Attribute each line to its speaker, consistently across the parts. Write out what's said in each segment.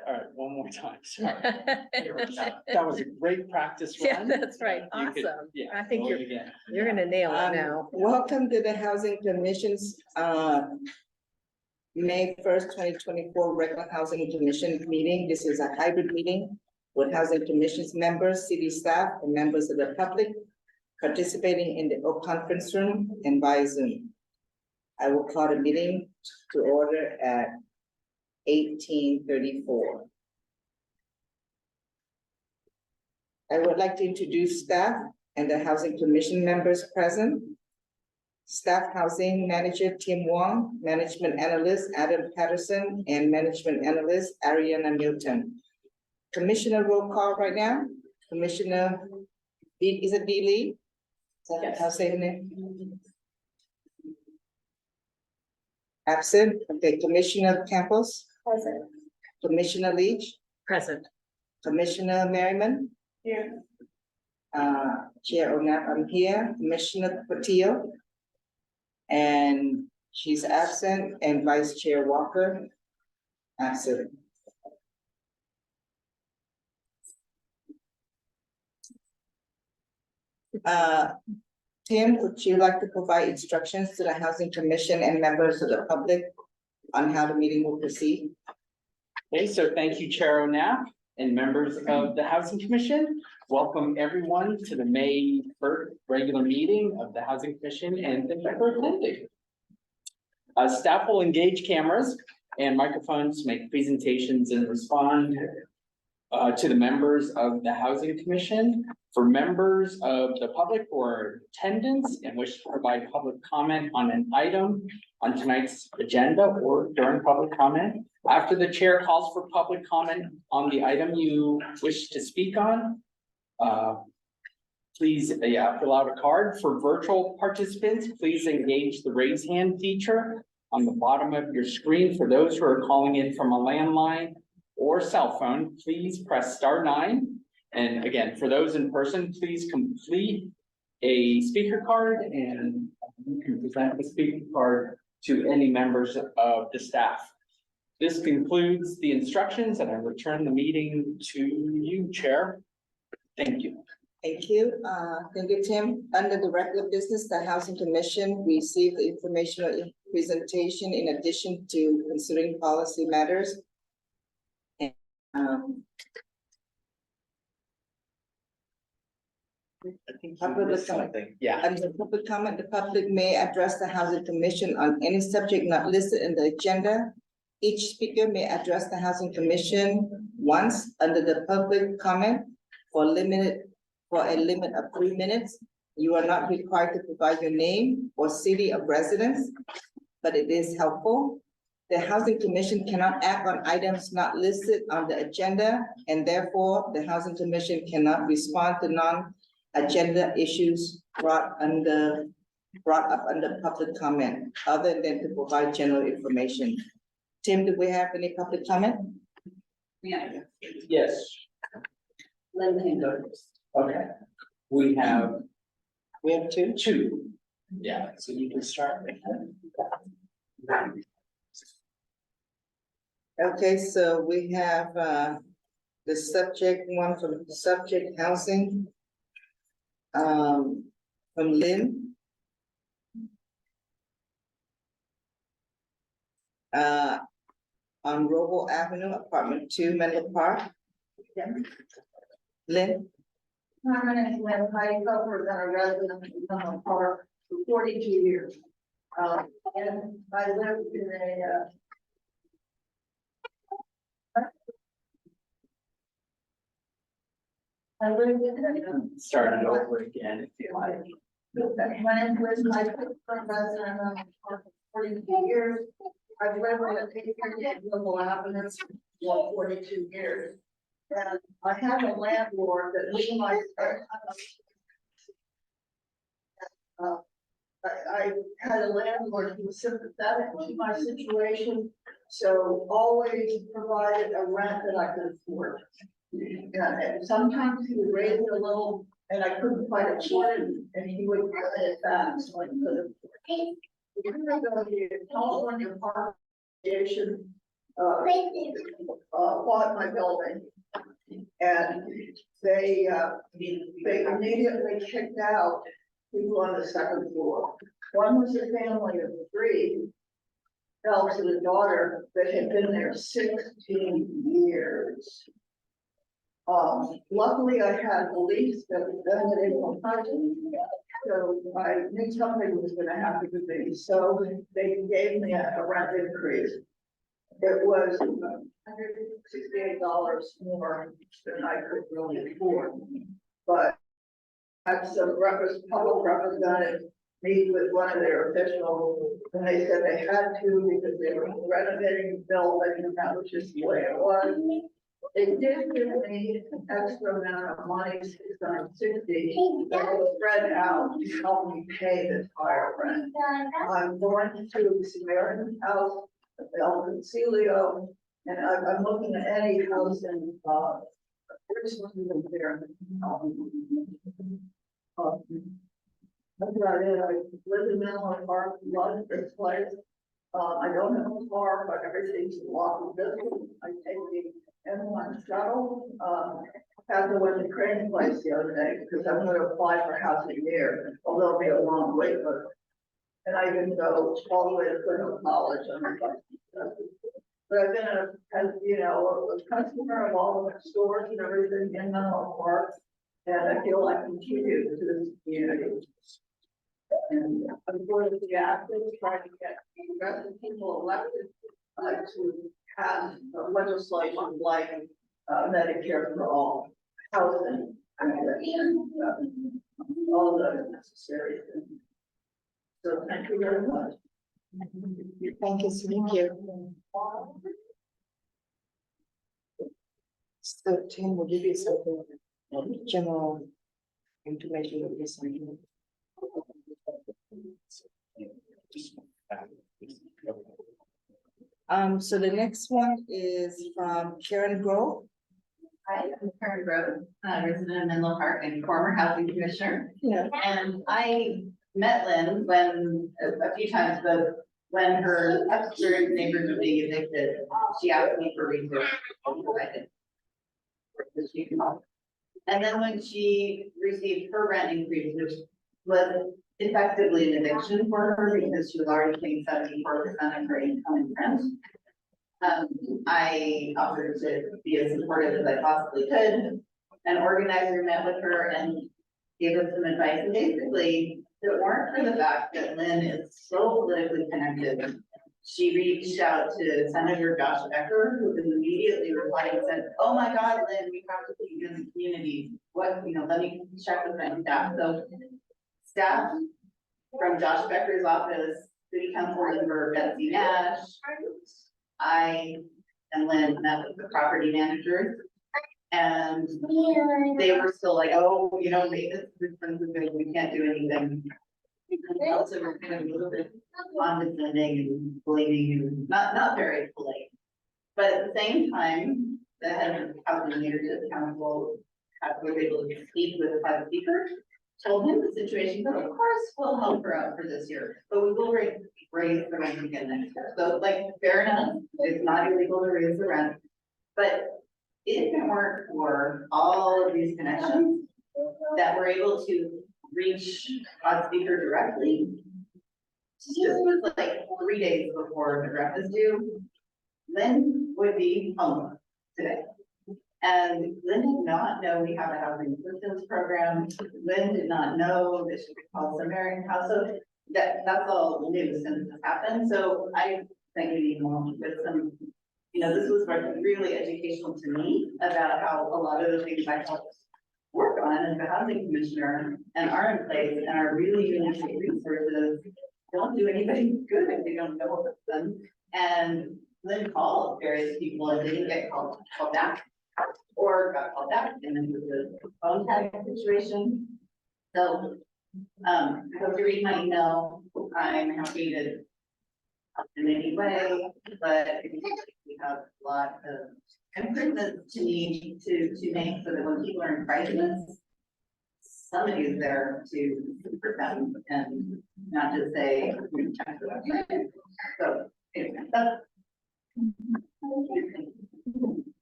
Speaker 1: All right, one more time. Sorry. That was a great practice
Speaker 2: Yeah,
Speaker 1: run.
Speaker 2: that's right.
Speaker 1: You could-
Speaker 2: Awesome.
Speaker 1: Yeah.
Speaker 2: I think
Speaker 1: roll
Speaker 2: you're,
Speaker 1: it again.
Speaker 2: you're gonna nail it now.
Speaker 3: Welcome to the Housing Commission's May 1st, 2024 regular Housing Commission meeting. This is a hybrid meeting with Housing Commission's members, city staff, and members of the public participating in the open conference room and via Zoom. I will call the meeting to order at 18:34. I would like to introduce staff and the Housing Commission members present. Staff Housing Manager Tim Wong, Management Analyst Adam Patterson, and Management Analyst Ariana Milton. Commissioner roll call right now. Commissioner, is it D. Lee? Is that how I say the name? Absent. Okay, Commissioner Campos.
Speaker 4: Present.
Speaker 3: Commissioner Leach.
Speaker 2: Present.
Speaker 3: Commissioner Merriman.
Speaker 4: Here.
Speaker 3: Chair O'Neill, I'm here. Commissioner Patillo. And she's absent, and Vice Chair Walker, absent. Tim, would you like to provide instructions to the Housing Commission and members of the public on how the meeting will proceed?
Speaker 1: Okay, so thank you, Chair O'Neill and members of the Housing Commission. Welcome everyone to the May 1st regular meeting of the Housing Commission, and thank you for attending. Staff will engage cameras and microphones to make presentations and respond to the members of the Housing Commission. For members of the public who are attendance and wish to provide public comment on an item on tonight's agenda or during public comment, after the chair calls for public comment on the item you wish to speak on, please, fill out a card. For virtual participants, please engage the raise hand feature on the bottom of your screen. For those who are calling in from a landline or cell phone, please press *9. And again, for those in person, please complete a speaker card, and you can present the speaker card to any members of the staff. This concludes the instructions, and I return the meeting to you, Chair. Thank you.
Speaker 3: Thank you, Tim. Under the regular business, the Housing Commission received the informational presentation in addition to considering policy matters. And,
Speaker 1: I think
Speaker 3: Public
Speaker 1: missed
Speaker 3: comment.
Speaker 1: something. Yeah.
Speaker 3: Under public comment, the public may address the Housing Commission on any subject not listed in the agenda. Each speaker may address the Housing Commission once under the public comment for a limit of 3 minutes. You are not required to provide your name or city of residence, but it is helpful. The Housing Commission cannot act on items not listed on the agenda, and therefore the Housing Commission cannot respond to non-agenda issues brought up under public comment, other than to provide general information. Tim, do we have any public comment?
Speaker 4: Yeah.
Speaker 1: Yes.
Speaker 4: Linda.
Speaker 1: Okay. We have
Speaker 3: We have two.
Speaker 1: two. Yeah, so you can start with that.
Speaker 3: Okay, so we have the subject one from the subject housing. From Lynn. On Roble Avenue, apartment 2, Menlo Park. Lynn,
Speaker 4: My name is Lynn Hightower, been a resident of Menlo Park for 42 years. And I lived in a,
Speaker 1: Start it over again if you like.
Speaker 4: my name is Liz Hightower, resident of Menlo Park for 42 years. I've lived in a patron Roble Avenue for 42 years. And I have a landlord that we might. I had a landlord who was sympathetic to my situation, so always provided a rent that I could afford. And sometimes he would raise it a little, and I couldn't quite afford it, and he would cut it back, so I could afford it. Even though the California Park Association bought my building. And they immediately kicked out people on the second floor. One was a family of three, fell to the daughter that had been there 16 years. Luckily I had a lease that was done at April 1st, so I knew something was gonna happen to me, so they gave me a rent increase. It was $168 more than I could really afford, but had some public representative meet with one of their officials, and they said they had to because they were renovating the building, and that was just the way it was. They did give me an extra amount of money, $660, that was spread out to help me pay this higher rent. I'm going to Samaritan House, El Concilio, and I'm looking at any house in, Richmond there. That's about it. I live in Menlo Park, love this place. I don't have a car, but everything's walking distance. I take the M1 shuttle. Had to win the Crane place the other day because I'm going to apply for housing there, although it'll be a long wait, and I can go all the way to Clinical College. But I've been a customer of all of the stores and everything in Menlo Park, and I feel like contribute to this community. And I'm going to be active, trying to get the rest of people elected to pass legislation like Medicare for all, housing, and all the necessary things. So thank you very much.
Speaker 3: Thank you, thank you. So Tim will give you something, general information of this. So the next one is from Karen Grove.
Speaker 2: Hi, I'm Karen Grove, resident of Menlo Park and former housing commissioner.
Speaker 3: Yeah.
Speaker 2: And I met Lynn when, a few times, but when her upstairs neighbors were being evicted, she asked me for resources. And then when she received her rent increase, which was effectively an eviction for her because she was already paying 74% of her income in rent. I offered to be as supportive as I possibly could. An organizer met with her and gave us some advice. And basically, if it weren't for the fact that Lynn is so politically connected, she reached out to Senator Josh Becker, who immediately replied and said, "Oh my God, Lynn, we have to put you in the community. What, let me check with my staff." So staff from Josh Becker's office, City Council member Betsy Nash, I and Lynn met with the property managers, and they were still like, "Oh, maintenance systems is good, we can't do anything." And also we're kind of a little bit condescending and blaming and not very polite. But at the same time, the head of the housing leadership council was able to speak with the five speakers, told him the situation, but of course we'll help her out for this year, but we will raise the rent again next year. So fair enough, it's not illegal to raise the rent, but if it weren't for all of these connections that we're able to reach a speaker directly, just was 3 days before the rent is due, Lynn would be homeless today. And Lynn did not know we have a housing assistance program. Lynn did not know that she could call Samaritan House. So that's all new since this happened. So I sent you an email with some, this was really educational to me about how a lot of the things I helped work on as a housing commissioner and are in place and are really great resources don't do anybody good if they don't know about them. And Lynn called various people and didn't get called back, or got called back, and then it was a phone tag situation. So I hope you read my email. I'm happy to help in any way, but we have a lot of improvements to need to make so that when people are in crisis, somebody is there to support them and not just say, check the website. So anyway,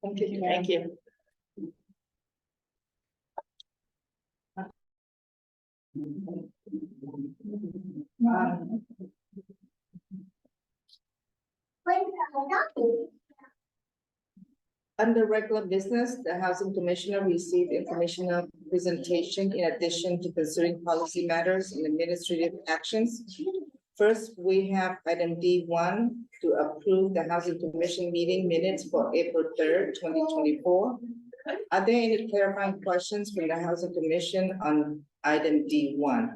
Speaker 1: Thank you.
Speaker 3: Under regular business, the Housing Commissioner received informational presentation in addition to considering policy matters and administrative actions. First, we have item D1 to approve the Housing Commission meeting minutes for April 3rd, 2024. Are there any clarifying questions from the Housing Commission on item D1?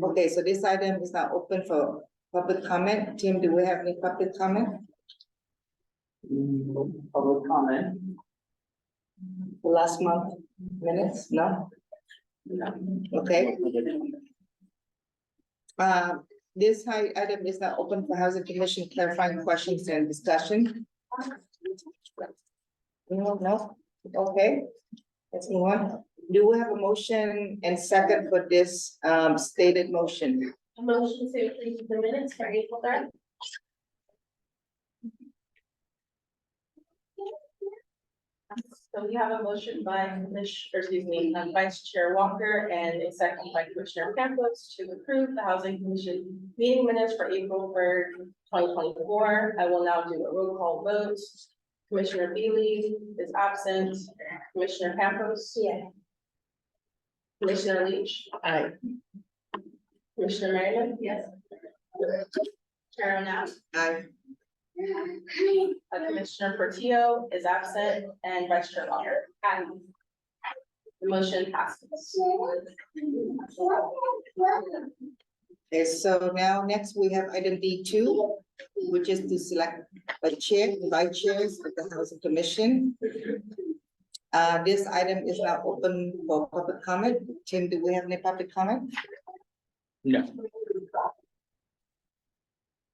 Speaker 3: Okay, so this item is now open for public comment. Tim, do we have any public comment?
Speaker 1: Public comment.
Speaker 3: The last month minutes? No? Okay. This item is now open for Housing Commission clarifying questions and discussion. No? Okay. Let's move on. Do we have a motion and second for this stated motion?
Speaker 5: A motion to approve the minutes for April 3rd. So we have a motion by Vice Chair Walker and a second by Commissioner Campos to approve the Housing Commission meeting minutes for April 3rd, 2024. I will now do a roll call vote. Commissioner Beasley is absent. Commissioner Campos? Yeah. Commissioner Leach?
Speaker 3: Aye.
Speaker 5: Commissioner Merriman? Yes. Chair O'Neill?
Speaker 3: Aye.
Speaker 5: Commissioner Portillo is absent and Vice Chair Walker. Aye. The motion passes.
Speaker 3: Okay, so now next we have item D2, which is to select a chair, vice chairs of the Housing Commission. This item is now open for public comment. Tim, do we have any public comment?
Speaker 1: No.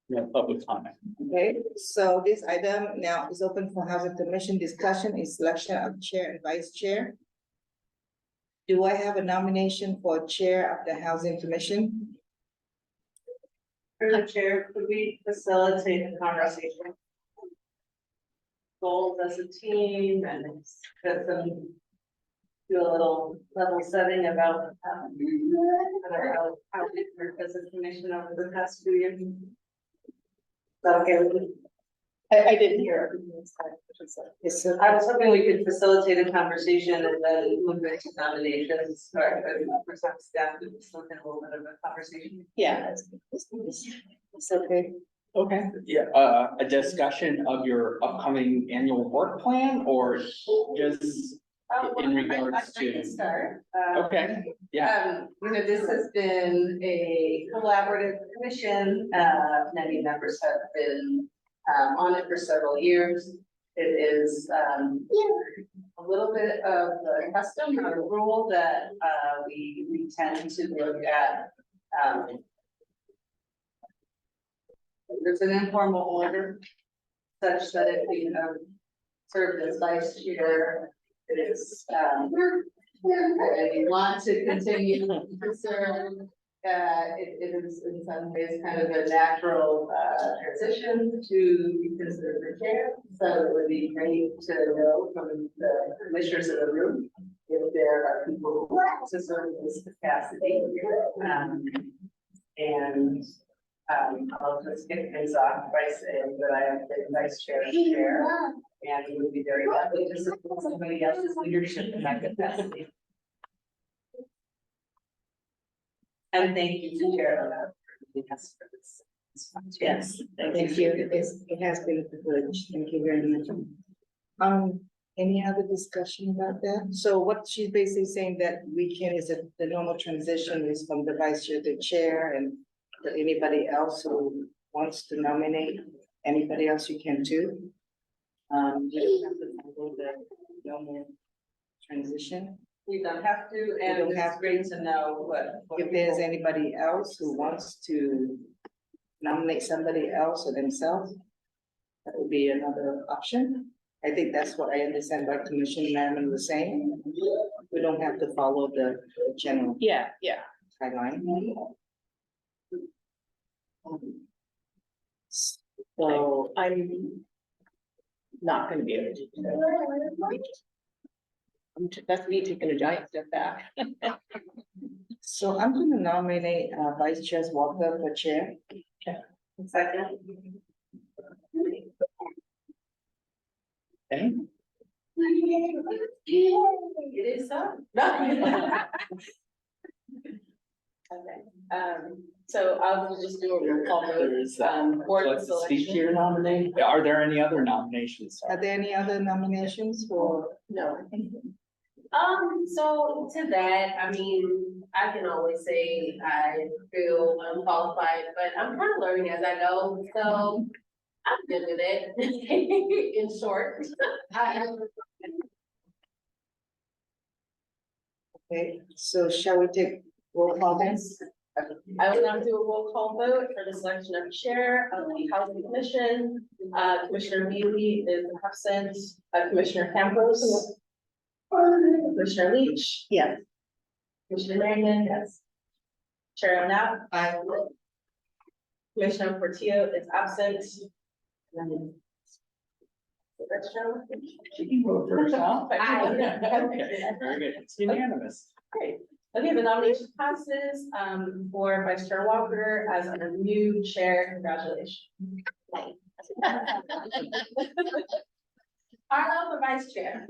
Speaker 1: No public comment.
Speaker 3: Okay, so this item now is open for Housing Commission discussion is selection of chair and vice chair. Do I have a nomination for chair of the Housing Commission?
Speaker 6: Through the chair, could we facilitate the conversation? Goals as a team and get them. Do a little level setting about how we work as a commission over the past 2 years. Is that okay with you?
Speaker 5: I didn't hear everything you said, which was
Speaker 3: Yes, sir.
Speaker 6: I was hoping we could facilitate a conversation and then move into nominations, or for some staff to facilitate a little bit of a conversation.
Speaker 5: yeah.
Speaker 3: It's okay.
Speaker 1: Okay. Yeah, a discussion of your upcoming annual work plan or just, In regards
Speaker 6: I can
Speaker 1: to-
Speaker 6: start.
Speaker 1: okay, yeah.
Speaker 6: This has been a collaborative commission, many members have been on it for several years. It is a little bit of a custom or a rule that we tend to look at. There's an informal order such that if you served as vice chair, it is if you want to continue to serve, it is in some ways kind of a natural transition to be considered the chair. So it would be great to know from the commissioners in the room if there are people who want to serve in this capacity. I'll just kick things off by saying that I have been vice chair and chair, and we would be very happy to support somebody else's leadership in that capacity. And thank you to Chair. Yes, for this. Yes,
Speaker 3: Thank you. It has been a privilege. Thank you very much. Any other discussion about that? So what she's basically saying that we can is that the normal transition is from the vice chair to chair and that anybody else who wants to nominate anybody else you can too. You don't have to follow the normal transition.
Speaker 6: You don't have to,
Speaker 3: You
Speaker 6: and
Speaker 3: don't
Speaker 6: it's
Speaker 3: have
Speaker 6: great to know what.
Speaker 3: If there's anybody else who wants to nominate somebody else or themselves, that would be another option. I think that's what I understand what Commissioner Merriman was saying. We don't have to follow the general
Speaker 5: Yeah, yeah.
Speaker 3: guideline.
Speaker 5: So I'm not gonna be able to do that. That's me taking a giant step back.
Speaker 3: So I'm gonna nominate Vice Chair Walker for chair.
Speaker 5: Second.
Speaker 1: Okay,
Speaker 5: It is so. No. Okay, so I'll just do a roll call
Speaker 1: There's,
Speaker 5: vote, board
Speaker 1: let's speak to
Speaker 5: selection.
Speaker 1: your nominee. Are there any other nominations?
Speaker 3: Are there any other nominations for?
Speaker 5: No.
Speaker 7: So to that, I mean, I can always say I feel unqualified, but I'm kind of learning as I go, so I'm good with it, in short.
Speaker 3: Okay, so shall we take roll call then?
Speaker 5: I will now do a roll call vote for the selection of chair of the housing commission. Commissioner Mealy is absent, Commissioner Campos. Commissioner Leach.
Speaker 3: Yes.
Speaker 5: Commissioner Merriman, yes. Chair O'Neill.
Speaker 3: Aye.
Speaker 5: Commissioner Portillo is absent.
Speaker 1: She can vote for herself.
Speaker 5: Aye.
Speaker 1: Okay, very good. It's unanimous.
Speaker 5: Great. Okay, the nomination passes, for Vice Chair Walker as our new chair. Congratulations.
Speaker 7: Arlo for vice chair.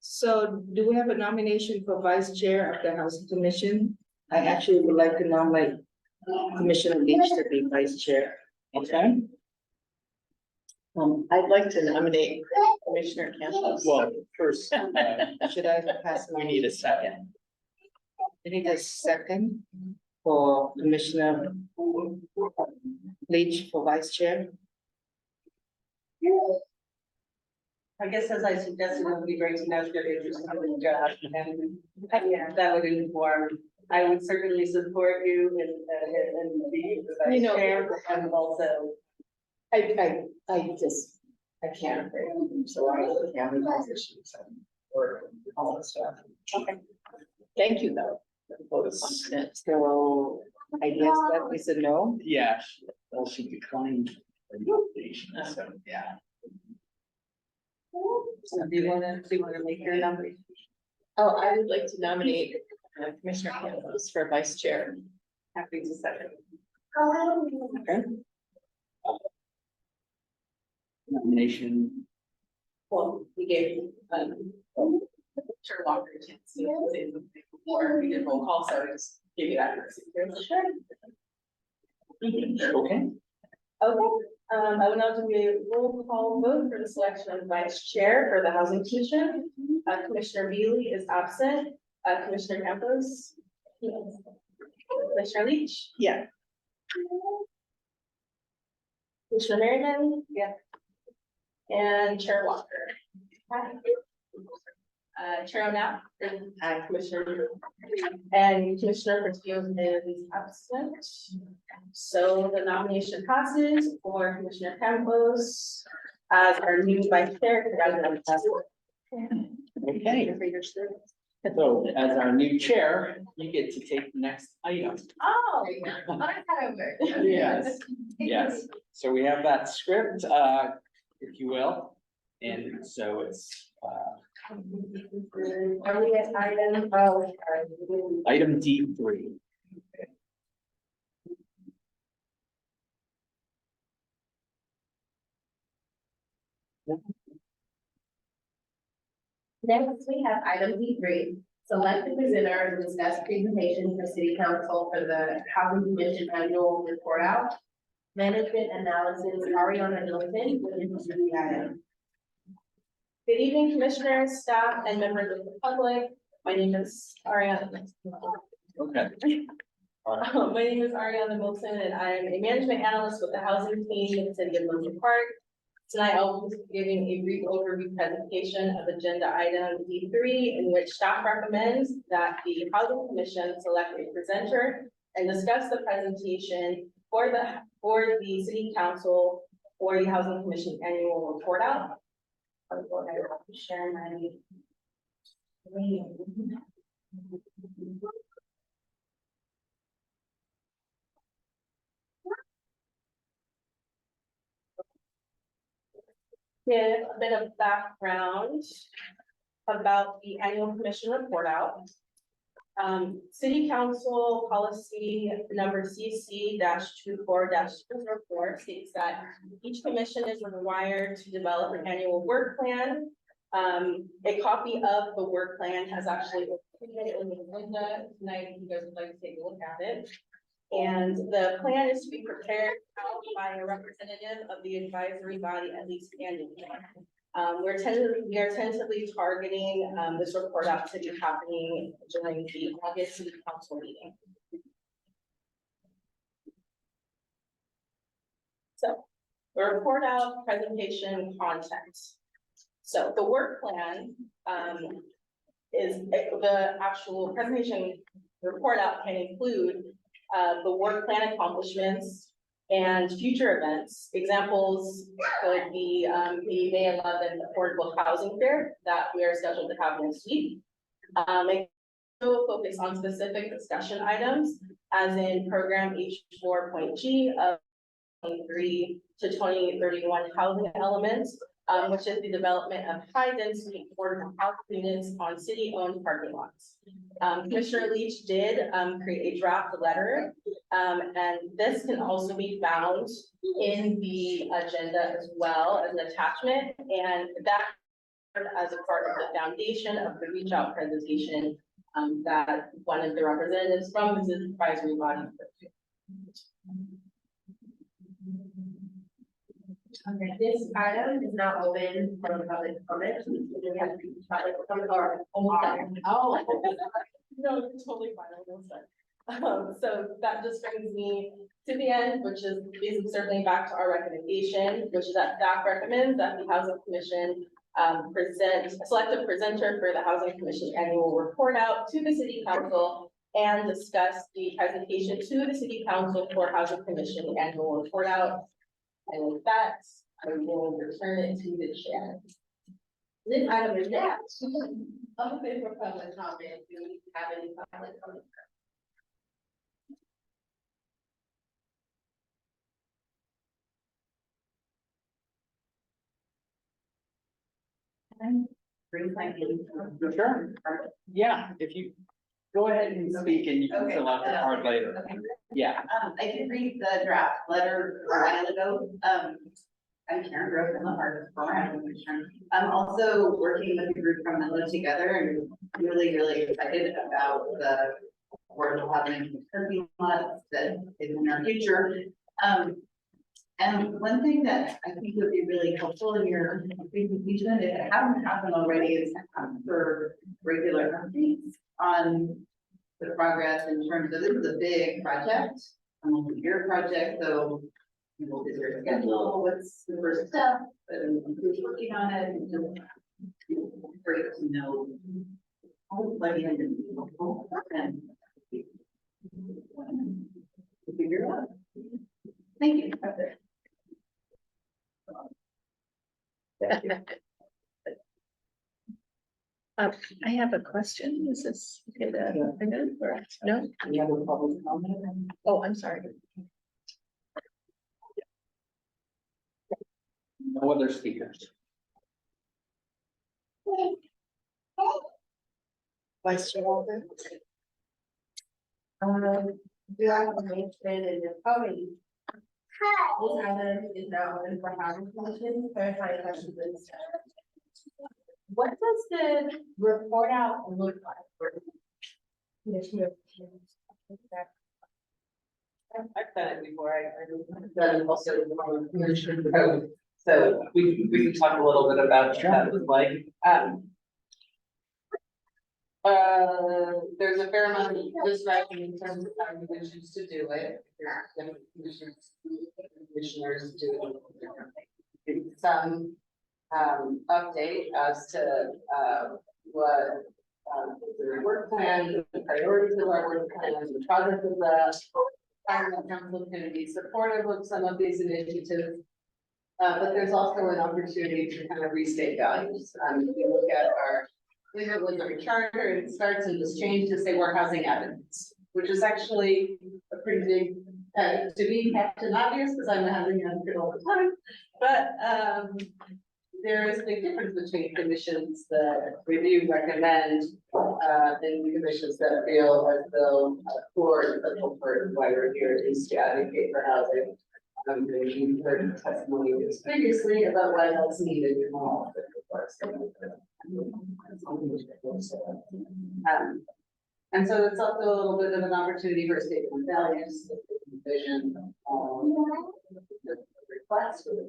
Speaker 3: So do we have a nomination for Vice Chair of the Housing Commission? I actually would like to nominate Commissioner Leach to be Vice Chair.
Speaker 1: Okay,
Speaker 5: I'd like to nominate Commissioner Campos.
Speaker 1: well, first,
Speaker 3: Should I pass?
Speaker 1: we need a second.
Speaker 3: We need a second for Commissioner Leach for Vice Chair.
Speaker 6: I guess as I suggested, it would be great to know if you're interested in the job, and yeah, that would inform. I would certainly support you in being the
Speaker 5: You
Speaker 6: vice
Speaker 5: know-
Speaker 6: chair, and also.
Speaker 5: I can't, so I don't have any positions or all this stuff. Okay. Thank you, though.
Speaker 3: So I guess that is a no.
Speaker 1: Yeah, well, she declined the nomination, so, yeah.
Speaker 6: So do you wanna make your nomination?
Speaker 5: Oh, I would like to nominate Commissioner Campos for vice chair.
Speaker 6: Happy to second.
Speaker 1: Okay. Nomination,
Speaker 5: Well, we gave, Chair Walker a chance to say something before we did roll call, so I just give you that. Sure.
Speaker 1: okay,
Speaker 5: Okay, I will now do a roll call vote for the selection of vice chair for the housing commission. Commissioner Mealy is absent, Commissioner Campos. Yes. Commissioner Leach.
Speaker 6: Yeah.
Speaker 5: Commissioner Merriman.
Speaker 6: Yeah.
Speaker 5: And Chair Walker. Chair O'Neill.
Speaker 3: Aye.
Speaker 5: Commissioner. And Commissioner Portillo is absent. So the nomination passes for Commissioner Campos as our new vice chair. Congratulations.
Speaker 1: okay. So as our new chair, you get to take the next item.
Speaker 7: Oh, well, that's kind of weird.
Speaker 1: Yes, yes. So we have that script, if you will. And so it's,
Speaker 5: Are we at item,
Speaker 1: item D3.
Speaker 7: Next, we have item D3, select the presenter to discuss presentation for city council for the housing commission annual report out. Management analysis, Ariana Middleton, with the item.
Speaker 5: good evening, commissioners, staff, and members of the public. My name is Ariana.
Speaker 1: Okay.
Speaker 5: My name is Ariana Milton, and I am a management analyst with the housing team in the city of Lincoln Park. Tonight, I'll be giving a brief overview presentation of agenda item D3, in which staff recommends that the housing commission select a presenter and discuss the presentation for the city council for the housing commission annual report out. I'll go ahead and share my screen. give a bit of background about the annual commission report out. City Council policy number CC 24-004 states that each commission is required to develop an annual work plan. A copy of the work plan has actually been in the agenda tonight, if you guys would like to take a look at it. And the plan is to be prepared out by a representative of the advisory body at least annually. We are tentatively targeting, this report out to be happening during the August city council meeting. So, the report out presentation content. So the work plan, is the actual presentation report out can include, the work plan accomplishments and future events. Examples could be the May 11th Affordable Housing Fair that we are scheduled to have next week. And also focus on specific discussion items, as in program H4.G of 23 to 2031 housing elements, which is the development of high-density affordable housing units on city-owned parking lots. Commissioner Leach did create a draft letter, and this can also be found in the agenda as well as an attachment, and that as a part of the foundation of the reach out presentation that one of the representatives from the advisory body.
Speaker 7: Okay, this item is now open for public comment. We have public comment or almost done.
Speaker 5: Oh. No, it's totally fine, I'm sorry. So that just brings me to the end, which is basically circling back to our recommendation, which is that staff recommends that the Housing Commission select a presenter for the Housing Commission annual report out to the City Council and discuss the presentation to the City Council for Housing Commission annual report out. And with that, I will return it to the chair.
Speaker 7: This item is next. Open for public comment. Do we have any public comment?
Speaker 2: Bring my name.
Speaker 1: Sure. Yeah, if you go ahead and speak and you can fill out the card later.
Speaker 2: Okay.
Speaker 1: Yeah.
Speaker 2: I did read the draft letter a while ago. I'm Karen Grove from the Harvard. I'm also working with a group from the Live Together and really excited about the affordable housing parking lots that is in our future. And one thing that I think would be really helpful in your presentation, if it hasn't happened already, is for regular updates on the progress in terms of, this is a big project, a multi-year project, so you know, is there a schedule, what's the first step, and who's working on it, and just great to know. How plug in and figure it out. Thank you. That's it.
Speaker 8: I have a question. Is this okay to, or no?
Speaker 1: Any other public comment?
Speaker 8: Oh, I'm sorry.
Speaker 1: No other speakers.
Speaker 8: Vice Chair Walker?
Speaker 7: Do I have a mention in the probably? This item is now open for housing commission, clarifying questions. What does the report out look like for Commissioner?
Speaker 5: I've done it before,
Speaker 6: Then also the commission code. So we can talk a little bit about what that was like. There's a fair amount of discretion in terms of how you would choose to do it. Different commissioners do it differently. Some update as to what the work plan, the priorities of our work plan, the progress of the Environment Council can be supportive of some of these initiatives. But there's also an opportunity to kind of restate values. If you look at our Cleveland charter, it starts in this change to say we're housing advocates, which is actually a pretty big, to me, Captain Obvious, because I'm a housing advocate all the time. But there is a big difference between commissions that review, recommend, and commissions that feel as though, for the for why we're here is to advocate for housing. We've heard testimony previously about why that's needed in all of the reports. And so it's also a little bit of an opportunity for statement values, vision, the request for the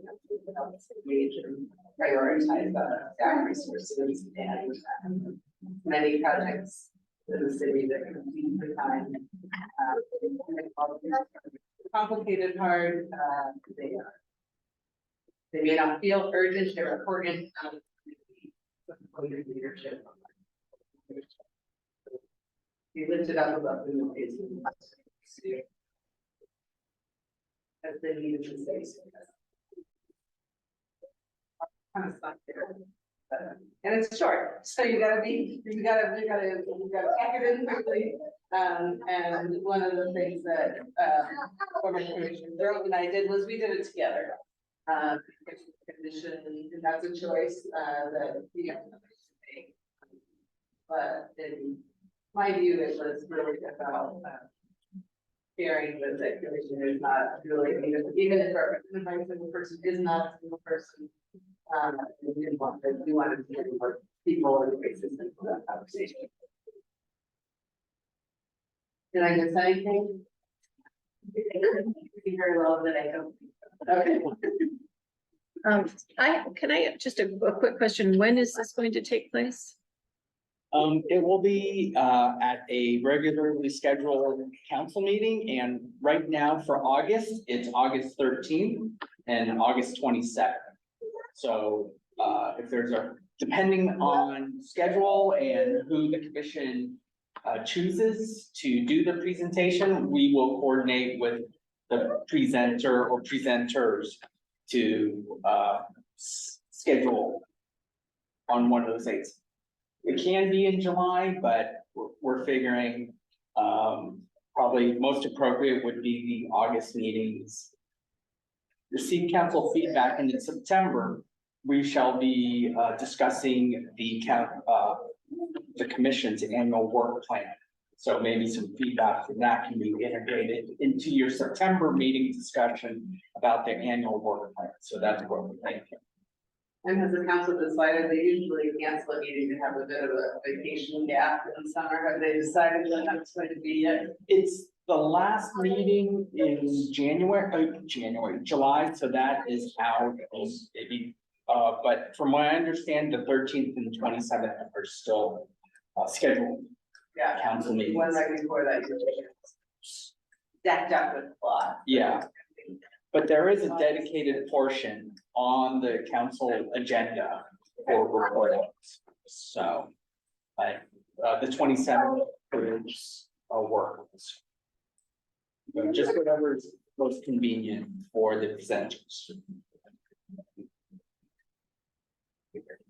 Speaker 6: major prioritize staff resources and many projects in the city that compete for time. Complicated, hard, they may not feel urgent, they're important. Leadership. We lifted up above the noise. As they needed to say. Kind of stuck there. And it's short, so you gotta pack it in quickly. And one of the things that, former Commissioner Thurl and I did was we did it together. Condition, and that's a choice, that, you know, make. But in my view, it was really about, sharing that the commission is not really, even if a single person is not a single person. We wanted to get more people in the basis into that conversation. Did I miss anything? Very well that I don't. Okay.
Speaker 8: Can I, just a quick question, when is this going to take place?
Speaker 1: It will be at a regularly scheduled council meeting, and right now for August, it's August 13th and August 27th. So if there's depending on schedule and who the commission chooses to do the presentation, we will coordinate with the presenter or presenters to schedule on one of those dates. It can be in July, but we're figuring probably most appropriate would be the August meetings. Receive council feedback, and in September, we shall be discussing the commission's annual work plan. So maybe some feedback from that can be integrated into your September meeting discussion about their annual work plan. So that's what we're thinking.
Speaker 6: And has the council decided they usually cancel a meeting to have a bit of a vacation gap in summer? Have they decided when that's going to be yet?
Speaker 1: It's the last meeting in July, so that is out. Maybe, but from what I understand, the 13th and 27th are still scheduled.
Speaker 6: Yeah,
Speaker 1: Council meetings.
Speaker 6: one right before that. Stacked up with plot.
Speaker 1: Yeah. But there is a dedicated portion on the council agenda for report outs. So, the 27th is a work. Just whatever is most convenient for the presenters.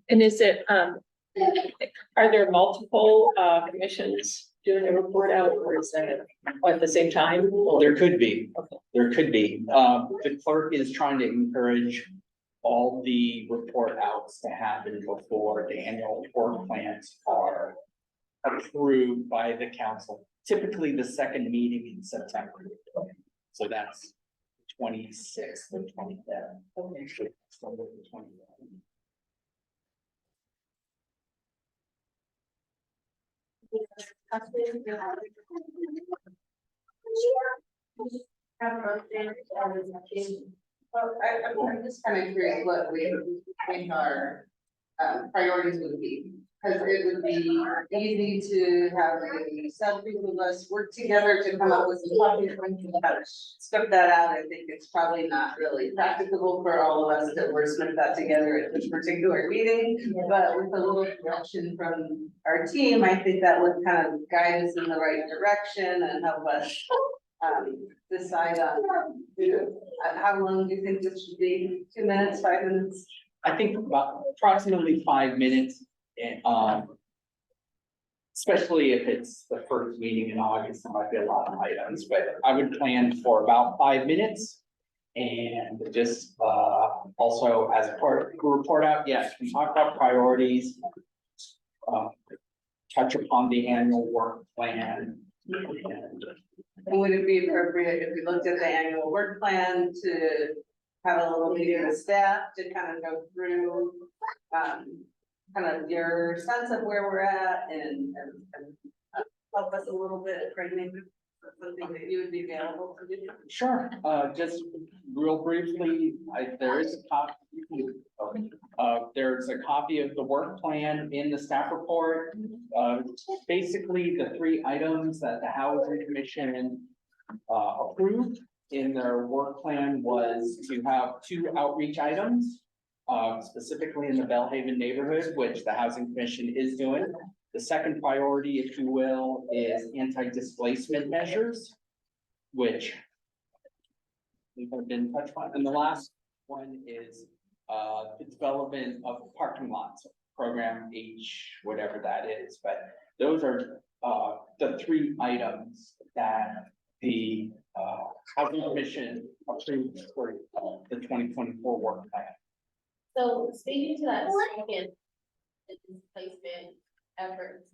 Speaker 8: And is it, are there multiple commissions doing a report out, or is that at the same time?
Speaker 1: There could be.
Speaker 8: Okay.
Speaker 1: There could be. The clerk is trying to encourage all the report outs to happen before the annual work plans are approved by the council. Typically the second meeting in September. So that's 26th and 27th. Okay. Sunday the 27th.
Speaker 6: Well, I'm just kind of curious what we think our priorities would be. Because it would be easy to have a subgroup of us work together to come up with some topics and how to scope that out. I think it's probably not really practicable for all of us to wordsmith that together at this particular meeting. But with a little direction from our team, I think that would kind of guide us in the right direction and help us decide on, how long do you think this should be? 2 minutes, 5 minutes?
Speaker 1: I think about approximately 5 minutes. And especially if it's the first meeting in August, there might be a lot of items, but I would plan for about 5 minutes. And just, also as part, report out, yes, we talked about priorities. uh, Touch upon the annual work plan. And
Speaker 6: And would it be appropriate if we looked at the annual work plan to have a little meeting with staff to kind of go through, kind of your sense of where we're at and help us a little bit, Brittany, something that you would be available to do?
Speaker 1: Sure, just real briefly, there is a copy. There's a copy of the work plan in the staff report. Basically, the 3 items that the Housing Commission approved in their work plan was to have 2 outreach items. Specifically in the Bellhaven neighborhood, which the Housing Commission is doing. The second priority, if you will, is anti-displacement measures, which we have been touched on. And the last one is the development of parking lots, program H, whatever that is. But those are the 3 items that the Housing Commission approved for the 2024 work plan.
Speaker 7: So speaking to that second displacement efforts,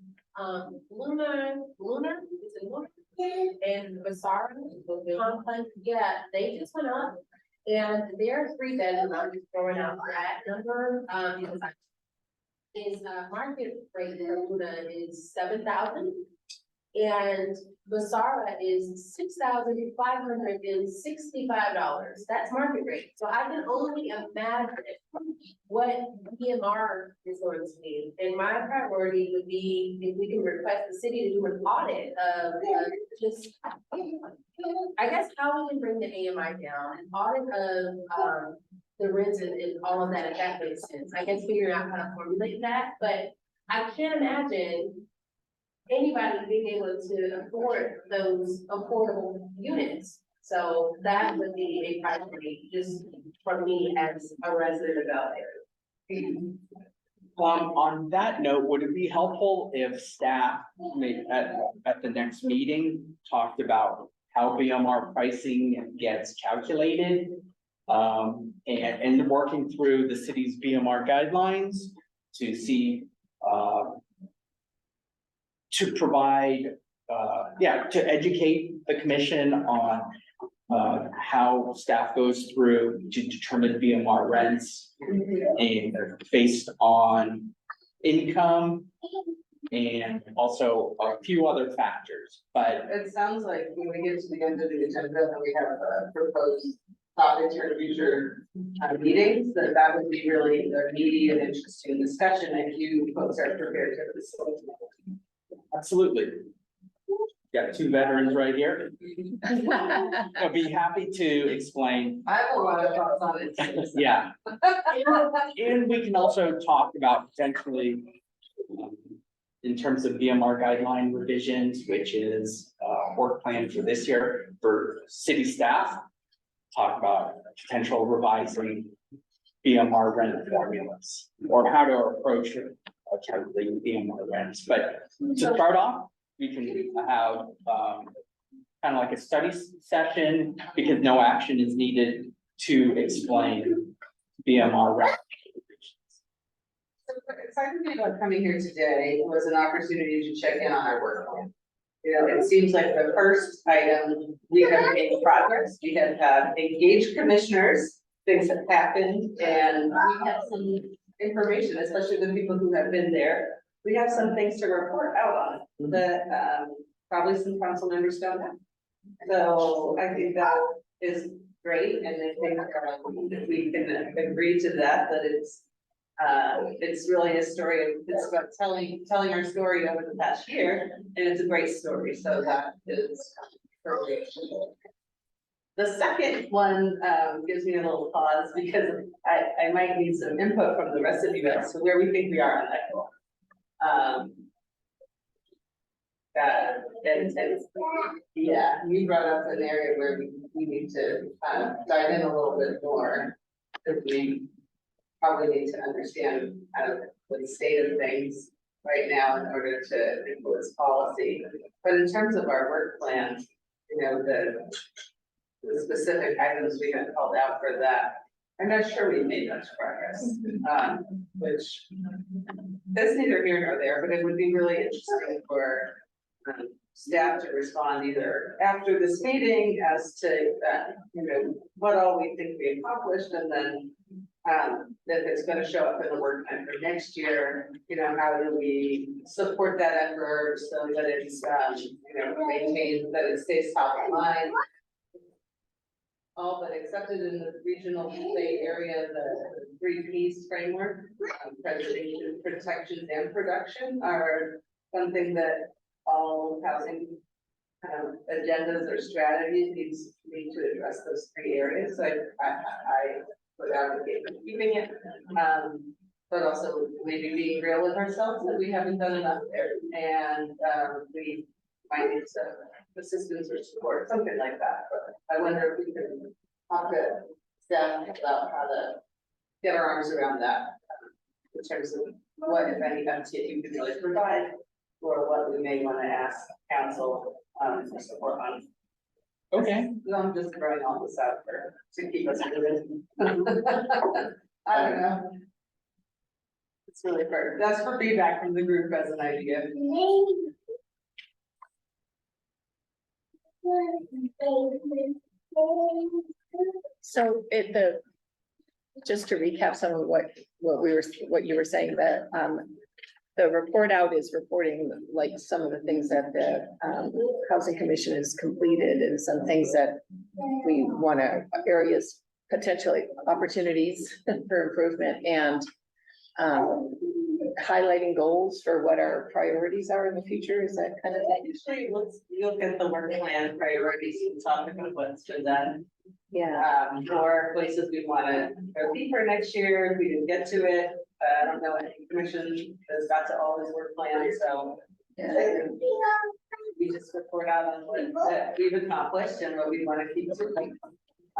Speaker 7: Lunar, is it Lunar? And Basara, complex, yeah, they just went up. And their 3 bedroom, I'm just throwing out that number, because is market rate for Luna is 7,000. And Basara is $6,565. That's market rate. So I can only imagine what BMR is going to be. And my priority would be if we can request the city to do an audit of just, I guess, how we can bring the AMI down, an audit of the rents and all of that, if that makes sense. I guess figuring out how to formulate that, but I can't imagine anybody being able to afford those affordable units. So that would be a priority just for me as a resident of Bel Air.
Speaker 1: On that note, would it be helpful if staff may, at the next meeting, talked about how BMR pricing gets calculated? And working through the city's BMR guidelines to see, to provide, to educate the commission on how staff goes through to determine BMR rents and based on income and also a few other factors, but
Speaker 6: It sounds like when we get to the end of the agenda, that we have a proposed topics for future meetings, that would be really a meaty and interesting discussion if you folks are prepared to facilitate.
Speaker 1: absolutely. Got 2 veterans right here. I'll be happy to explain.
Speaker 6: I have a lot of thoughts on it.
Speaker 1: Yeah. And we can also talk about potentially, in terms of BMR guideline revisions, which is work plan for this year for city staff. Talk about potential revising BMR rent formulas or how to approach calculating BMR rents. But to start off, we can have kind of like a study session because no action is needed to explain BMR rent.
Speaker 6: So the exciting thing about coming here today was an opportunity to check in on our work plan. You know, it seems like the first item, we have made progress, we have engaged commissioners, things have happened, and we have some information, especially the people who have been there. We have some things to report out on that probably some council members don't have. So I think that is great, and I think if we can agree to that, that it's really a story, it's about telling our story over the past year, and it's a great story, so that is perfect. The second one gives me a little pause because I might need some input from the rest of you guys, so where we think we are on that goal. Yeah, you brought up an area where we need to dive in a little bit more, because we probably need to understand kind of the state of things right now in order to influence policy. But in terms of our work plan, you know, the specific items we had called out for that. I'm not sure we made much progress, which that's neither here nor there, but it would be really interesting for staff to respond either after this meeting as to, you know, what all we think we accomplished, and then if it's gonna show up in the work plan for next year, you know, how do we support that effort so that it's, you know, maintained, that it stays top of mind. All but accepted in the regional state area, the 3Ps framework, preservation, protection, and production are something that all housing agendas or strategies need to address those three areas. So I would advocate for keeping it, but also maybe being real with ourselves that we haven't done enough there, and we might need some assistance or support, something like that. But I wonder if we can talk to staff about how to get our arms around that in terms of what, if any, you can really provide, or what we may want to ask council for support on.
Speaker 1: Okay,
Speaker 6: No, I'm just throwing all this out for, to keep us moving. I don't know. It's really fair. That's for feedback from the group as an idea.
Speaker 8: So just to recap some of what you were saying, that, the report out is reporting like some of the things that the, Housing Commission has completed, and some things that we want to, areas, potentially opportunities for improvement, and, highlighting goals for what our priorities are in the future. Is that kind of thing?
Speaker 6: Usually, let's look at the work plan priorities and talk about what's for that.
Speaker 8: Yeah.
Speaker 6: Or places we wanna go deeper next year, if we didn't get to it. I don't know, any commission has got to all his work plans, so. We just report out on what that we've accomplished and what we wanna keep doing.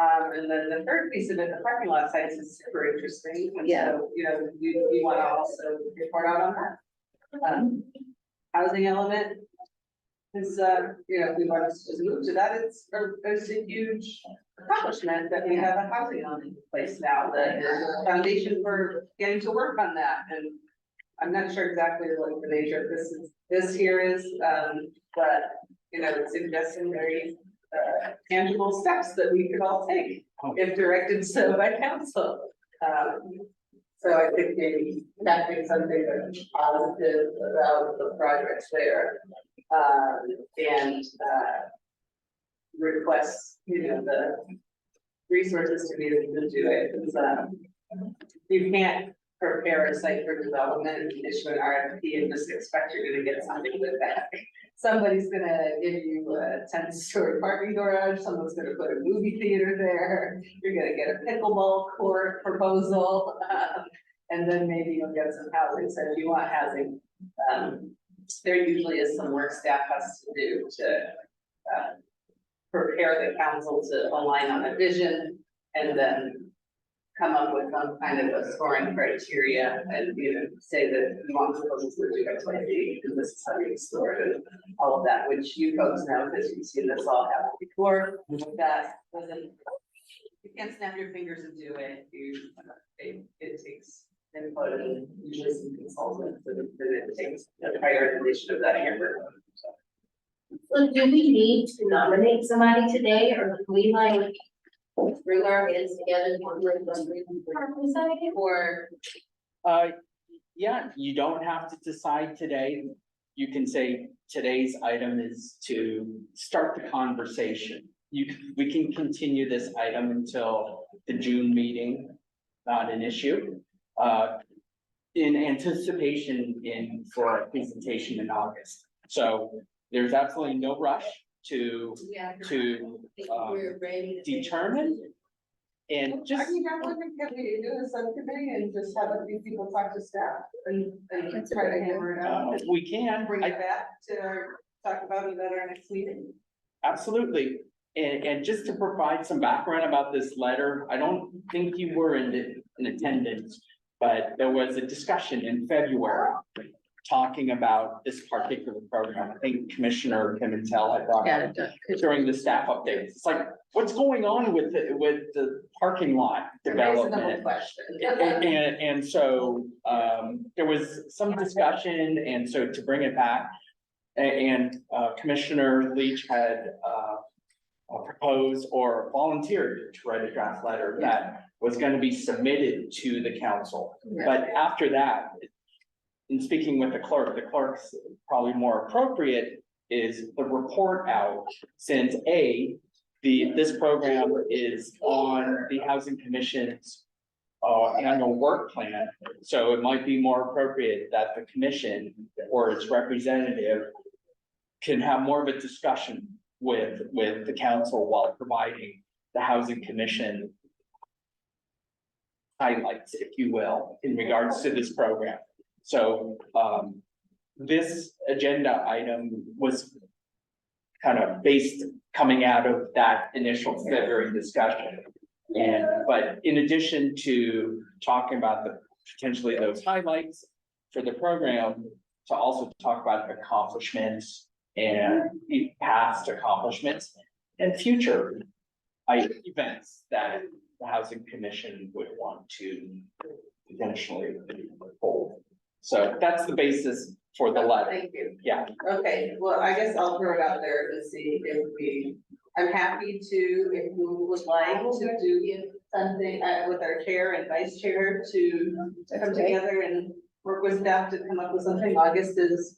Speaker 6: And then the third piece of it, the parking lot sites, is super interesting. And
Speaker 8: Yeah.
Speaker 6: so, you know, you wanna also report out on that. Housing element is, you know, we want us to move to that. It's a huge accomplishment that we have a housing element in place now, that is a foundation for getting to work on that. And I'm not sure exactly what the nature of this here is, but, you know, it's suggesting very tangible steps that we could all take if directed so by council. So I think maybe that is something that's positive about the progress there. And requests, you know, the resources to be able to do it, because you can't prepare a site for development and issue an RFP and just expect you're gonna get something with that. Somebody's gonna give you a 10-story parking garage, someone's gonna put a movie theater there, you're gonna get a pickleball court proposal, and then maybe you'll get some housing. So if you want housing, there usually is some work staff has to do to prepare the council to align on a vision, and then come up with some kind of a scoring criteria, and you know, say that you want proposals to do X, Y, Z, because this is how you score it, and all of that, which you folks know, because you've seen this all happen before. That doesn't, you can't snap your fingers and do it. It takes input and usually some consultants, and it takes a prioritization of that hamburger.
Speaker 7: So do we need to nominate somebody today, or can we like bring our heads together or?
Speaker 1: Yeah, you don't have to decide today. You can say today's item is to start the conversation. We can continue this item until the June meeting, not an issue. In anticipation for our presentation in August. So there's absolutely no rush to
Speaker 7: We're ready.
Speaker 1: determine. And just,
Speaker 6: I mean, I wouldn't, can we do a subcommittee and just have a few people talk to staff and try to hammer it out?
Speaker 1: we can,
Speaker 6: Bring it back to talk about it at our next meeting.
Speaker 1: absolutely. And just to provide some background about this letter, I don't think you were in attendance, but there was a discussion in February talking about this particular program. I think Commissioner Pimentel had brought
Speaker 8: Yeah,
Speaker 1: up during the staff updates. It's like, what's going on with the parking lot development?
Speaker 6: question.
Speaker 1: And so, there was some discussion, and so to bring it back, Commissioner Leach had, proposed or volunteered to write a draft letter that was gonna be submitted to the council.
Speaker 8: Yeah.
Speaker 1: But after that, in speaking with the clerk's probably more appropriate is the report out, since this program is on the Housing Commission's annual work plan, so it might be more appropriate that the commission or its representative can have more of a discussion with the council while providing the Housing Commission highlights, if you will, in regards to this program. So, this agenda item was kind of based, coming out of that initial February discussion. But in addition to talking about potentially those highlights for the program, to also talk about accomplishments and past accomplishments and future events that the Housing Commission would want to potentially hold. So that's the basis for the letter.
Speaker 6: Thank you.
Speaker 1: Yeah.
Speaker 6: Okay, well, I guess I'll throw it out there to see if I'm happy to, if we would like to do something with our chair and vice chair to come together and work with staff to come up with something. August is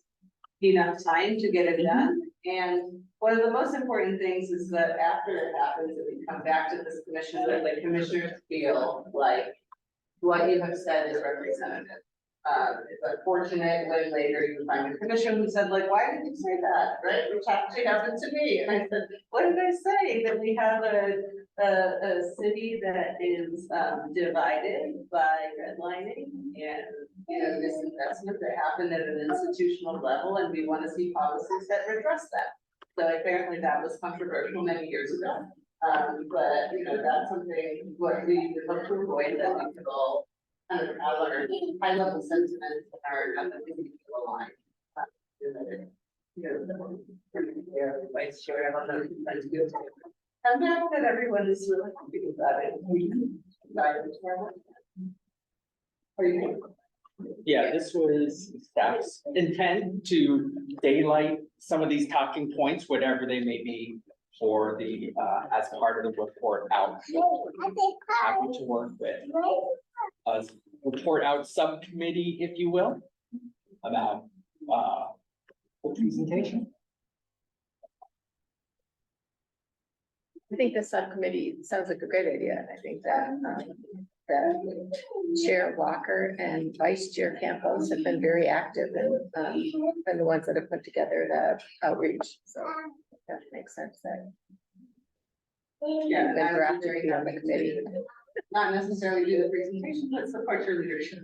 Speaker 6: enough time to get it done. And one of the most important things is that after it happens, that we come back to this commission, that the commissioners feel like what you have said is representative. It's unfortunate when later you find a commission who said like, why did you say that, right? Which actually happened to me, and I said, what did I say? That we have a city that is divided by redlining and, this investment that happened at an institutional level, and we want to see policies that redress that. So apparently that was controversial many years ago. But that's something what we would hope to avoid, that we could all kind of have our high level sentiments are nothing aligned. Vice Chair, I'm glad that everyone is really happy about it. Are you?
Speaker 1: Yeah, this was staff's intent to daylight some of these talking points, whatever they may be, for the, as part of the report out. Happy to work with. Report out subcommittee, if you will, about, the presentation.
Speaker 8: I think the subcommittee sounds like a great idea. I think that, that Chair Walker and Vice Chair Campos have been very active and the ones that have put together the outreach. So that makes sense that.
Speaker 6: Yeah,
Speaker 8: Been
Speaker 6: I would be
Speaker 8: drafted
Speaker 6: very
Speaker 8: to be on the
Speaker 6: happy
Speaker 8: committee.
Speaker 6: to not necessarily do the presentation, but support your leadership.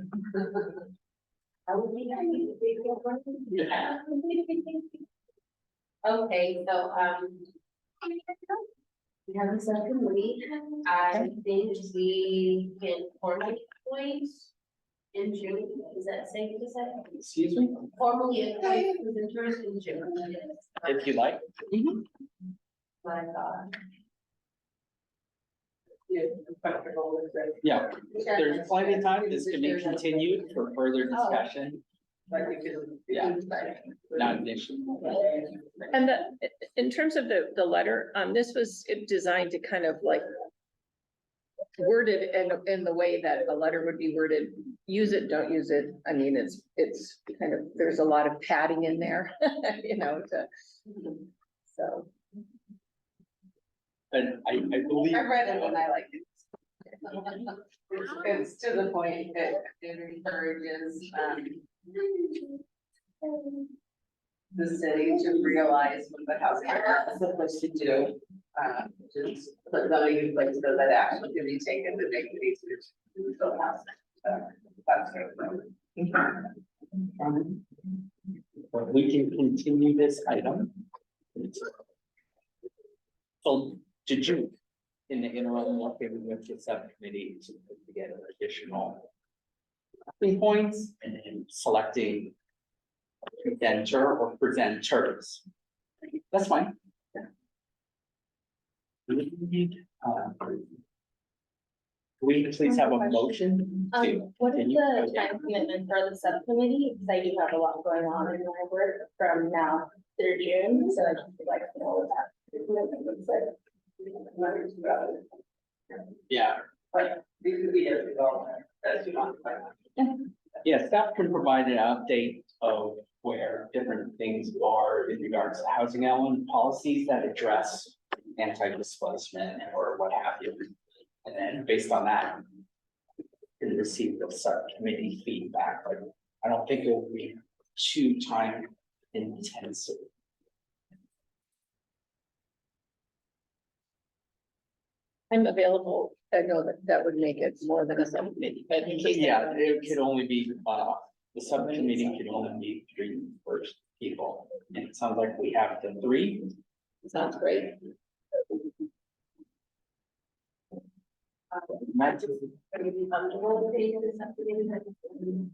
Speaker 7: I would be happy to take your work.
Speaker 1: Yeah.
Speaker 7: Okay, so, we have a subcommittee. I think we can formally appoint in June. Is that safe to say?
Speaker 1: Excuse me,
Speaker 7: Formally appoint presenters in June.
Speaker 1: if you like.
Speaker 7: My thought.
Speaker 6: Comfortable with it.
Speaker 1: Yeah, there's plenty of time. This can be continued for further discussion.
Speaker 6: Like we could.
Speaker 1: Yeah. Not an issue.
Speaker 8: And in terms of the letter, this was designed to kind of like word it in the way that a letter would be worded. Use it, don't use it. I mean, it's kind of, there's a lot of padding in there, so.
Speaker 1: And I believe.
Speaker 6: I read it and I like it. It's to the point that it encourages, the city to realize what the housing authority is supposed to do. Just put something in place so that action can be taken to make it easier to build housing. So that's good.
Speaker 1: We can continue this item. So did you, in the interim, working with the subcommittee to put together additional talking points and selecting presenter or presenters. That's fine. We please have a motion to
Speaker 5: What is
Speaker 1: continue?
Speaker 5: the time commitment for the subcommittee? Because I do have a lot going on in my work from now through June, so I just would like to know what that commitment looks like.
Speaker 1: Yeah, yeah, staff can provide an update of where different things are in regards to housing element policies that address anti-displacement or what have you. And then based on that, we receive the subcommittee feedback, but I don't think it will be too time intensive.
Speaker 8: I'm available. I know that that would make it more than a subcommittee, but in case.
Speaker 1: Yeah, it could only be, the subcommittee could only be 3 first people. And it sounds like we have the 3.
Speaker 8: Sounds great.
Speaker 1: Matt,
Speaker 7: Are you comfortable with being in the subcommittee?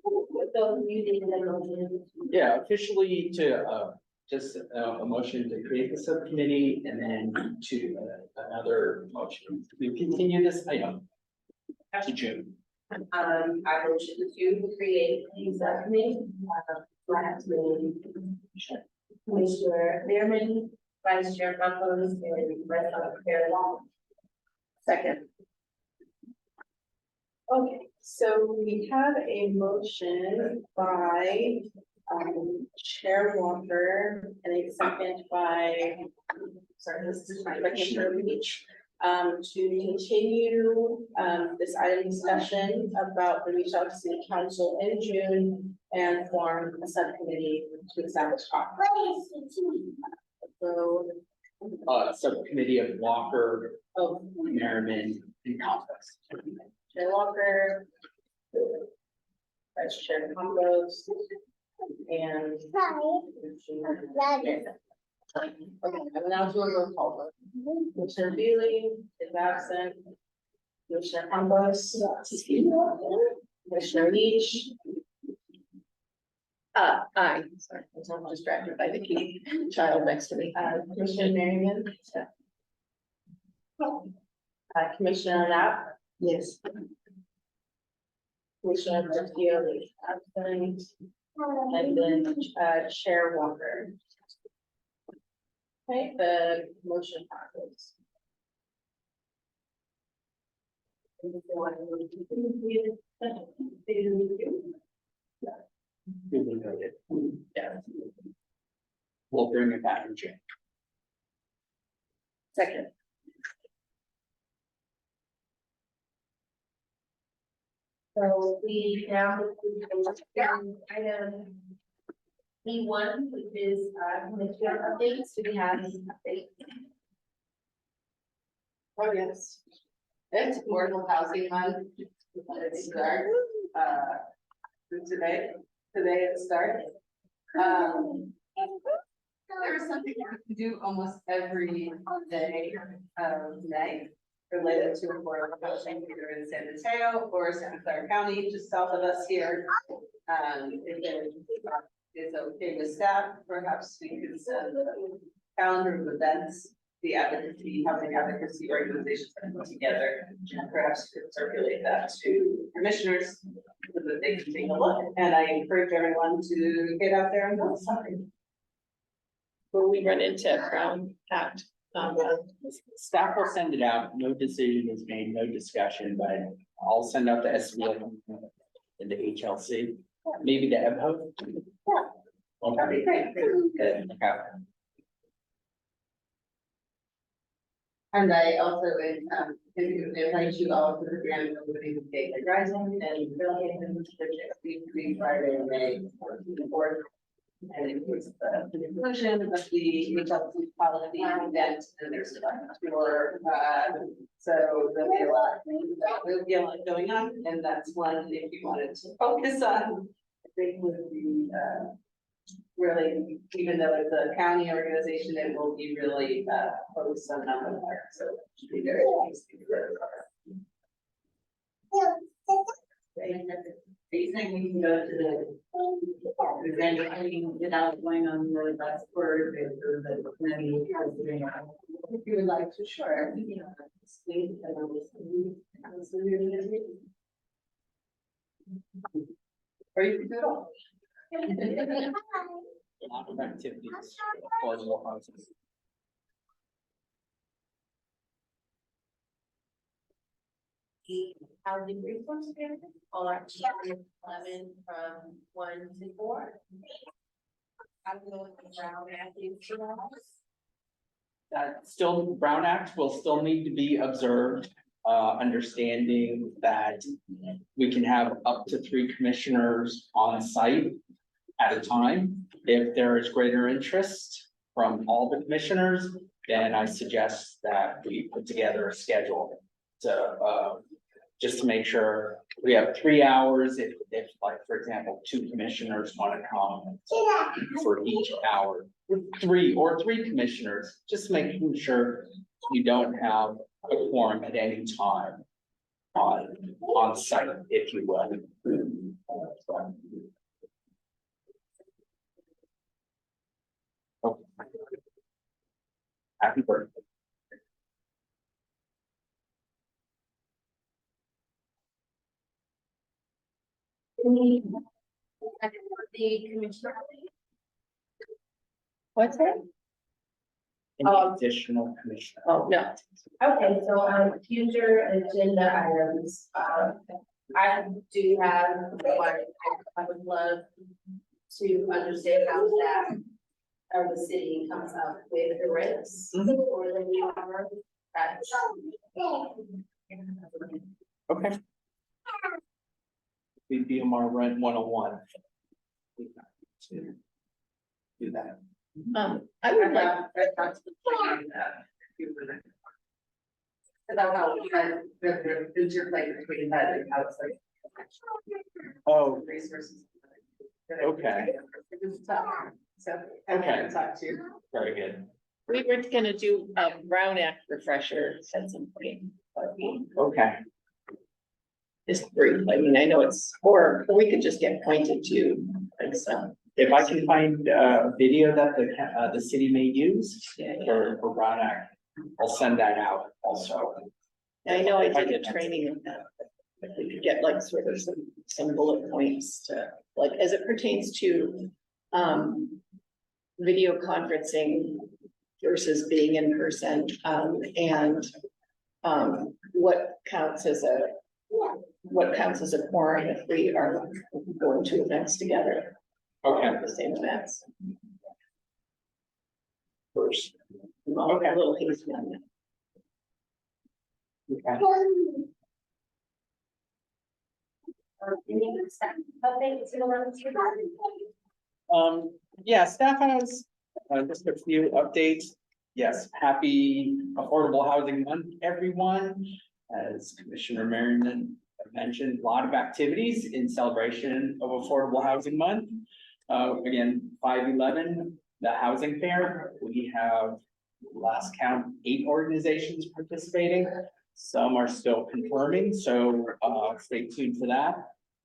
Speaker 7: With those meetings and motions.
Speaker 1: yeah, officially to, just a motion to create the subcommittee and then to another motion. We continue this item to June.
Speaker 7: I motion to create a subcommittee, last meeting. Commissioner Merriman, Vice Chair Buckles, and Vice Chair Long.
Speaker 8: Second.
Speaker 5: Okay, so we have a motion by Chair Walker and a second by, sorry, this is my Commissioner Leach. To continue this item discussion about the reach out to City Council in June and form a subcommittee to establish policies. So,
Speaker 1: Subcommittee of Walker,
Speaker 5: oh,
Speaker 1: Merriman, and Compass.
Speaker 5: Chair Walker, Vice Chair Campos, and Commissioner Merriman. Okay, I'm now doing a roll call vote. Commissioner Beasley is absent. Commissioner Campos. Commissioner Leach.
Speaker 8: Aye, sorry, I was almost distracted by the key child next to me.
Speaker 5: Commissioner Merriman. Commissioner Knapp.
Speaker 3: Yes.
Speaker 5: Commissioner Castillo is absent. And then Chair Walker. Okay, the motion passes.
Speaker 1: Duly noted. Yeah. We'll bring it back in June.
Speaker 8: Second.
Speaker 7: So we now item B1, which is commissioner updates. Do we have any updates?
Speaker 6: Oh, yes. It's affordable housing month. It starts, today it starts. There's something we do almost every day of May related to affordable housing, either in San Mateo or Santa Clara County, just south of us here. If it is okay with staff, perhaps we could send a calendar of events, the housing advocacy organizations that put together, and perhaps you could circulate that to commissioners so that they can take a look. And I encourage everyone to get out there and go something.
Speaker 8: Will we run into Crown Act?
Speaker 1: Staff will send it out, no decision is made, no discussion, but I'll send out the SBA and the HLC, maybe the EBHO. Yeah.
Speaker 6: That'd be great.
Speaker 1: Good. Okay.
Speaker 6: And I also invite you all to the grand opening of Gateway Rising and Philadelphia District Friday, May 4th. And it was the conclusion of the HLC policy event, and there's a tour, so there'll be a lot going on, and that's one if you wanted to focus on. I think would be really, even though it's a county organization, it will be really focused on that part, so it should be very nice. you saying we can go to the agenda meeting without going on the bus for the committee?
Speaker 4: If you would like to, sure.
Speaker 6: Or you can go.
Speaker 1: A lot of activities, affordable housing.
Speaker 7: Housing resource management, all our 11 from 1 to 4. I'm going to Brown Matthews.
Speaker 1: That still, Brown Act will still need to be observed, understanding that we can have up to 3 commissioners on site at a time. If there is greater interest from all the commissioners, then I suggest that we put together a schedule to, just to make sure we have 3 hours, if like, for example, 2 commissioners want to come for each hour. 3 commissioners, just making sure you don't have a quorum at any time on site, if you will. Oh. Happy birthday.
Speaker 7: The commissioner.
Speaker 8: What's that?
Speaker 1: Any additional commissioner?
Speaker 8: Oh, no.
Speaker 7: Okay, so future agenda items, I do have, I would love to understand how staff of the city comes up with the rates for the new hour.
Speaker 1: Okay. The BMR rent 101. To do that.
Speaker 8: I would like,
Speaker 6: About how you guys, the play between that and how it's like.
Speaker 1: Oh,
Speaker 6: Resources.
Speaker 1: okay,
Speaker 6: So.
Speaker 1: Okay.
Speaker 6: Talk to.
Speaker 1: very good.
Speaker 8: we were gonna do a Brown Act refresher at some point, but
Speaker 1: Okay,
Speaker 8: just brief, I mean, I know it's, or we could just get pointed to, like, some.
Speaker 1: if I can find a video that the city may use for Brown Act, I'll send that out also.
Speaker 8: I know I did a training of that. If we could get like sort of some bullet points to, like, as it pertains to, video conferencing versus being in person, and, what counts as a quorum if we are going to events together.
Speaker 1: Okay,
Speaker 8: The same events.
Speaker 1: first.
Speaker 8: Okay, a little hazy on that.
Speaker 1: Okay. Yeah, staff has just a few updates. Yes, happy Affordable Housing Month, everyone. As Commissioner Merriman mentioned, a lot of activities in celebration of Affordable Housing Month. Again, 5/11, the housing fair, we have last count 8 organizations participating. Some are still confirming, so stay tuned for that.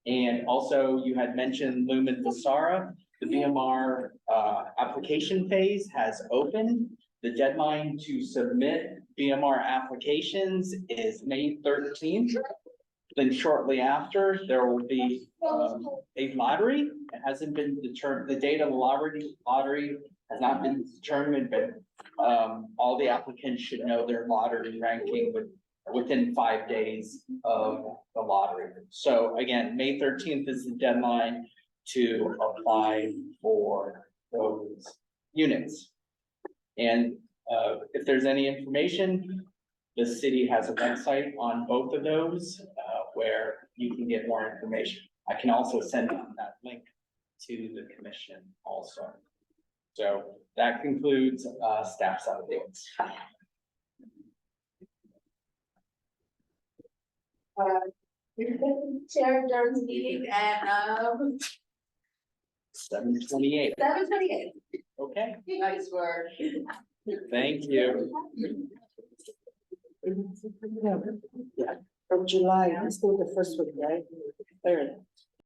Speaker 1: And also you had mentioned Lumen Visara, the BMR application phase has opened. The deadline to submit BMR applications is May 13th. Then shortly after, there will be a lottery. It hasn't been determined, the date of the lottery has not been determined, but all the applicants should know their lottery ranking within 5 days of the lottery. So again, May 13th is the deadline to apply for those units. And if there's any information, the city has a website on both of those where you can get more information. I can also send out that link to the commission also. So that concludes staff's updates.
Speaker 7: Chair Jones meeting at
Speaker 1: 7:28.
Speaker 7: 7:28.
Speaker 1: Okay,
Speaker 6: Nice work.
Speaker 1: thank you.
Speaker 3: From July, let's do the first one, right? Third.